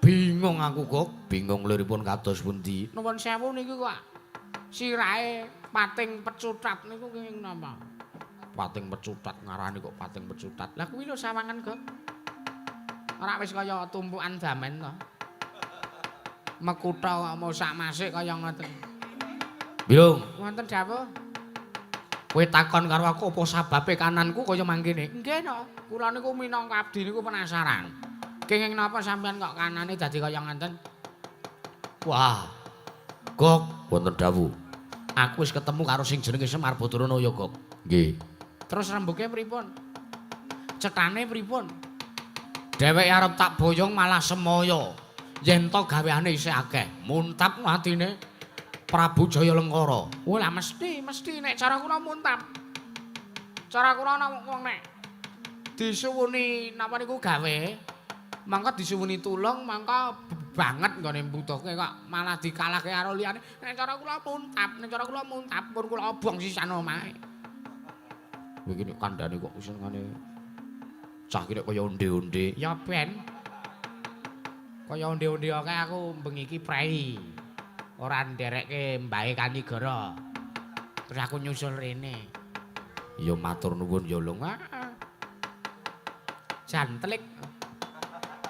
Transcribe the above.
Bingung aku kok, bingung liripun kados pundi. Nuwun sewu niki kok sirahe pating pecutat niku kenging napa? Pating pecutat ngarani kok pating pecutat. Lah kuwi lho sawangen, Gok. Ora wis kaya tumpukan damen to. Mekutha kok mau sak masik kaya ngoten. Biung, Wonten dawuh? kowe takon karo aku apa sababe kananku kaya mangkene? Nggih no, kula niku minangka abdi niku penasaran. Kenging napa sampean kok kanane dadi kaya ngoten? Wah. Gok, wonten dawuh. Aku wis ketemu karo sing jenenge Semar Badarana ya, Gok. Nggih. Terus rembuke pripun? Cetane pripun? Dheweke arep tak boyong malah semaya. Yen to gaweane isih akeh. Muntap atine Prabu Jayalengkara. Oh lah mesti nek cara kula muntap. Cara kula wong nek disuwuni napa niku gawe, mangka disuwuni tulung, mangka banget nggone mbutuhke kok malah dikalahke karo liyane. Nek cara kula muntap, pun kula obong sisan omahe. Iki nek kandhane kok senengane cah iki nek kaya onde-onde. Ya ben. Kaya onde-onde kae aku bengi iki prei. Ora nderekke mbahe Kanigara. Terus aku nyusul rene. Ya matur nuwun ya Long. Jantlik.